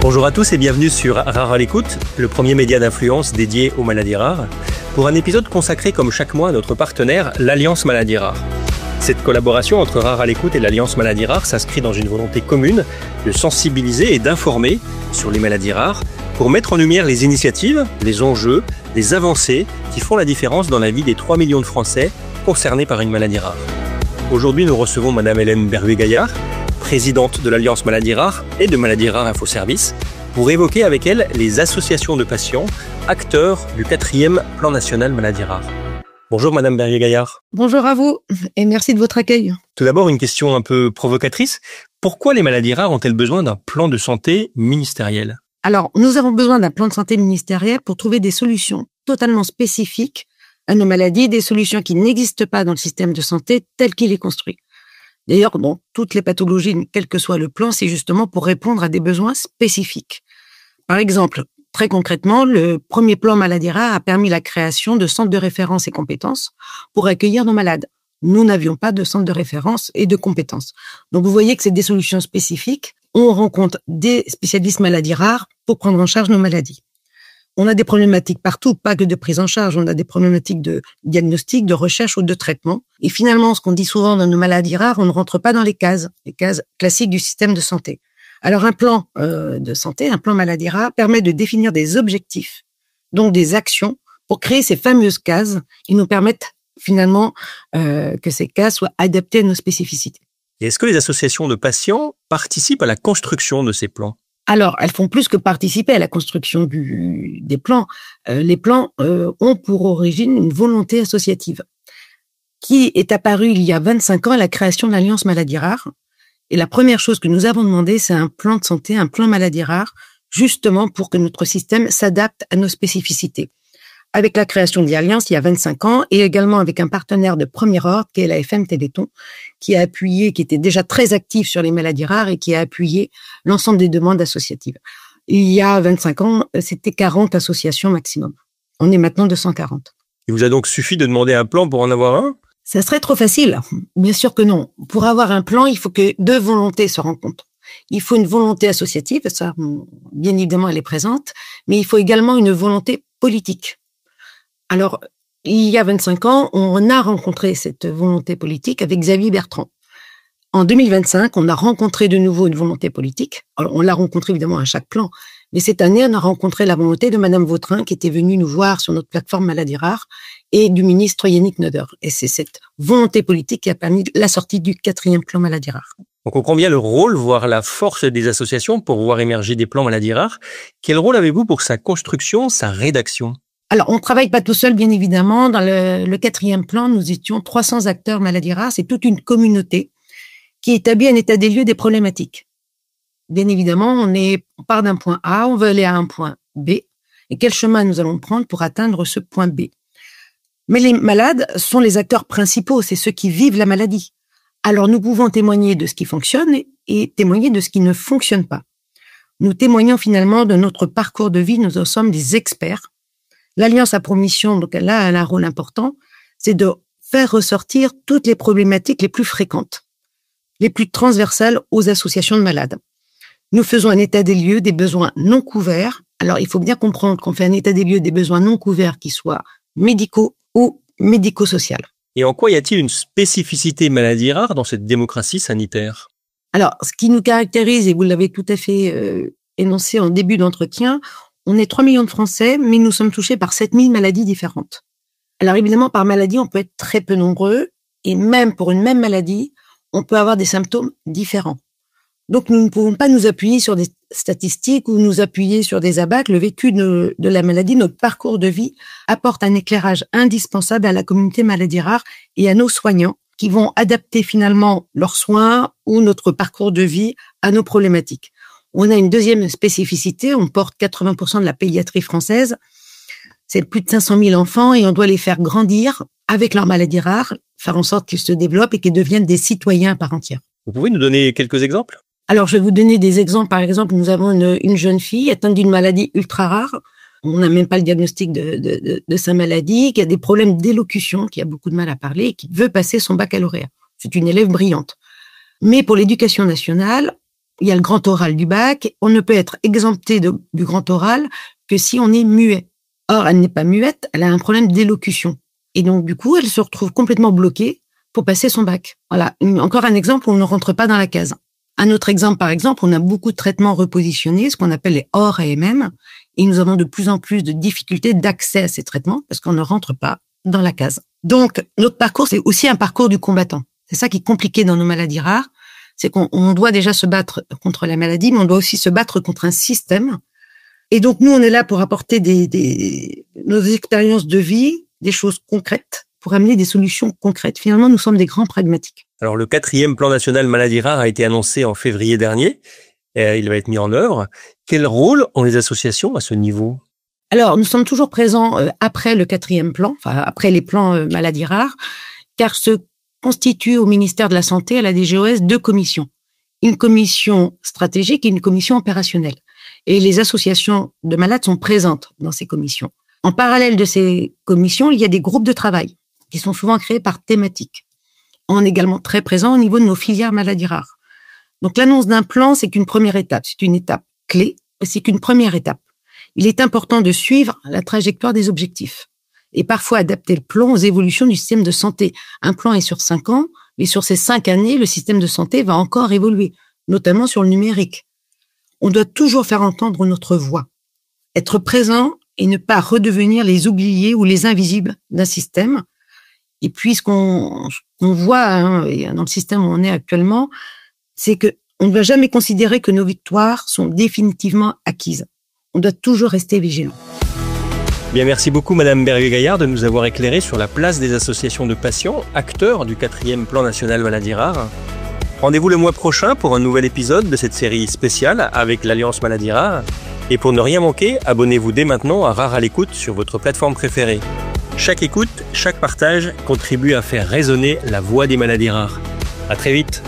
Bonjour à tous et bienvenue sur Rare à l'écoute, le premier média d'influence dédié aux maladies rares, pour un épisode consacré comme chaque mois à notre partenaire, l'Alliance Maladies Rares. Cette collaboration entre Rare à l'écoute et l'Alliance Maladies Rares s'inscrit dans une volonté commune de sensibiliser et d'informer sur les maladies rares pour mettre en lumière les initiatives, les enjeux, les avancées qui font la différence dans la vie des 3 millions de Français concernés par une maladie rare. Aujourd'hui, nous recevons Madame Hélène Berruet-Gaillard, présidente de l'Alliance Maladies Rares et de Maladies Rares Info Service, pour évoquer avec elle les associations de patients, acteurs du 4e Plan National Maladies Rares. Bonjour Madame Berruet-Gaillard. Bonjour à vous et merci de votre accueil. Tout d'abord, une question un peu provocatrice. Pourquoi les maladies rares ont-elles besoin d'un plan de santé ministériel ? Alors, nous avons besoin d'un plan de santé ministériel pour trouver des solutions totalement spécifiques à nos maladies, des solutions qui n'existent pas dans le système de santé tel qu'il est construit. D'ailleurs, dans toutes les pathologies, quel que soit le plan, c'est justement pour répondre à des besoins spécifiques. Par exemple, très concrètement, le premier plan maladies rares a permis la création de centres de référence et compétences pour accueillir nos malades. Nous n'avions pas de centre de référence et de compétences. Donc, vous voyez que c'est des solutions spécifiques. On rencontre des spécialistes maladies rares pour prendre en charge nos maladies. On a des problématiques partout, pas que de prise en charge. On a des problématiques de diagnostic, de recherche ou de traitement. Et finalement, ce qu'on dit souvent dans nos maladies rares, on ne rentre pas dans les cases classiques du système de santé. Alors, un plan de santé, un plan maladies rares, permet de définir des objectifs, donc des actions, pour créer ces fameuses cases qui nous permettent finalement que ces cases soient adaptées à nos spécificités. Et est-ce que les associations de patients participent à la construction de ces plans ? Alors, elles font plus que participer à la construction des plans. Les plans ont pour origine une volonté associative qui est apparue il y a 25 ans à la création de l'Alliance Maladies Rares. Et la première chose que nous avons demandé, c'est un plan de santé, un plan maladies rares, justement pour que notre système s'adapte à nos spécificités. Avec la création de l'Alliance il y a 25 ans et également avec un partenaire de premier ordre qui est la FM Téléthon, qui a appuyé, qui était déjà très actif sur les maladies rares et qui a appuyé l'ensemble des demandes associatives. Il y a 25 ans, c'était 40 associations maximum. On est maintenant 240. Il vous a donc suffi de demander un plan pour en avoir un ? Ça serait trop facile. Bien sûr que non. Pour avoir un plan, il faut que deux volontés se rencontrent. Il faut une volonté associative, ça, bien évidemment, elle est présente, mais il faut également une volonté politique. Alors, il y a 25 ans, on a rencontré cette volonté politique avec Xavier Bertrand. En 2025, on a rencontré de nouveau une volonté politique. Alors, on l'a rencontré évidemment à chaque plan, mais cette année, on a rencontré la volonté de Madame Vautrin qui était venue nous voir sur notre plateforme Maladies Rares et du ministre Yannick Noder. Et c'est cette volonté politique qui a permis la sortie du 4e plan Maladies Rares. On comprend bien le rôle, voire la force des associations pour voir émerger des plans maladies rares. Quel rôle avez-vous pour sa construction, sa rédaction ? Alors, on travaille pas tout seul, bien évidemment. Dans le 4e plan, nous étions 300 acteurs maladies rares. C'est toute une communauté qui établit un état des lieux des problématiques. Bien évidemment, on part d'un point A, on veut aller à un point B. Et quel chemin nous allons prendre pour atteindre ce point B ? Mais les malades sont les acteurs principaux, c'est ceux qui vivent la maladie. Alors, nous pouvons témoigner de ce qui fonctionne et témoigner de ce qui ne fonctionne pas. Nous témoignons finalement de notre parcours de vie, nous en sommes des experts. L'Alliance a pour mission, donc elle a un rôle important, c'est de faire ressortir toutes les problématiques les plus fréquentes, les plus transversales aux associations de malades. Nous faisons un état des lieux des besoins non couverts. Alors, il faut bien comprendre qu'on fait un état des lieux des besoins non couverts qui soient médicaux ou médico-sociaux. Et en quoi y a-t-il une spécificité maladies rares dans cette démocratie sanitaire ? Alors, ce qui nous caractérise, et vous l'avez tout à fait énoncé en début d'entretien, on est 3 millions de Français, mais nous sommes touchés par 7000 maladies différentes. Alors évidemment, par maladie, on peut être très peu nombreux, et même pour une même maladie, on peut avoir des symptômes différents. Donc nous ne pouvons pas nous appuyer sur des statistiques ou nous appuyer sur des abats. Le vécu de la maladie, notre parcours de vie, apporte un éclairage indispensable à la communauté maladies rares et à nos soignants qui vont adapter finalement leurs soins ou notre parcours de vie à nos problématiques. On a une deuxième spécificité, on porte 80% de la pédiatrie française, c'est plus de 500 000 enfants et on doit les faire grandir avec leurs maladies rares, faire en sorte qu'ils se développent et qu'ils deviennent des citoyens à part entière. Vous pouvez nous donner quelques exemples ? Alors, je vais vous donner des exemples. Par exemple, nous avons une jeune fille atteinte d'une maladie ultra rare. On n'a même pas le diagnostic de sa maladie, qui a des problèmes d'élocution, qui a beaucoup de mal à parler et qui veut passer son baccalauréat. C'est une élève brillante. Mais pour l'éducation nationale, Il y a le grand oral du bac. On ne peut être exempté du grand oral que si on est muet. Or, elle n'est pas muette, elle a un problème d'élocution. Et donc, du coup, elle se retrouve complètement bloquée pour passer son bac. Voilà. Encore un exemple où on ne rentre pas dans la case. Un autre exemple, par exemple, on a beaucoup de traitements repositionnés, ce qu'on appelle les hors AMM, et nous avons de plus en plus de difficultés d'accès à ces traitements parce qu'on ne rentre pas dans la case. Donc, notre parcours, c'est aussi un parcours du combattant. C'est ça qui est compliqué dans nos maladies rares, c'est qu'on doit déjà se battre contre la maladie, mais on doit aussi se battre contre un système. Et donc, nous, on est là pour apporter nos expériences de vie, des choses concrètes, pour amener des solutions concrètes. Finalement, nous sommes des grands pragmatiques. Alors, le 4e plan national maladies rares a été annoncé en février dernier. Il va être mis en œuvre. Quel rôle ont les associations à ce niveau ? Alors, nous sommes toujours présents après le 4e plan, enfin après les plans maladies rares, car se constitue au ministère de la Santé, à la DGOS, 2 commissions. Une commission stratégique et une commission opérationnelle. Et les associations de malades sont présentes dans ces commissions. En parallèle de ces commissions, il y a des groupes de travail qui sont souvent créés par thématique. On est également très présent au niveau de nos filières maladies rares. Donc l'annonce d'un plan, c'est qu'une première étape. C'est une étape clé, mais c'est qu'une première étape. Il est important de suivre la trajectoire des objectifs et parfois adapter le plan aux évolutions du système de santé. Un plan est sur 5 ans, mais sur ces 5 années, le système de santé va encore évoluer, notamment sur le numérique. On doit toujours faire entendre notre voix, être présent et ne pas redevenir les oubliés ou les invisibles d'un système. Et puis, ce qu'on voit dans le système où on est actuellement, c'est que on ne doit jamais considérer que nos victoires sont définitivement acquises. On doit toujours rester vigilant. Bien, merci beaucoup Madame Berruet-Gaillard de nous avoir éclairé sur la place des associations de patients, acteurs du 4e plan national maladies rares. Rendez-vous le mois prochain pour un nouvel épisode de cette série spéciale avec l'Alliance maladies rares. Et pour ne rien manquer, abonnez-vous dès maintenant à Rares à l'écoute sur votre plateforme préférée. Chaque écoute, chaque partage contribue à faire résonner la voix des maladies rares. À très vite.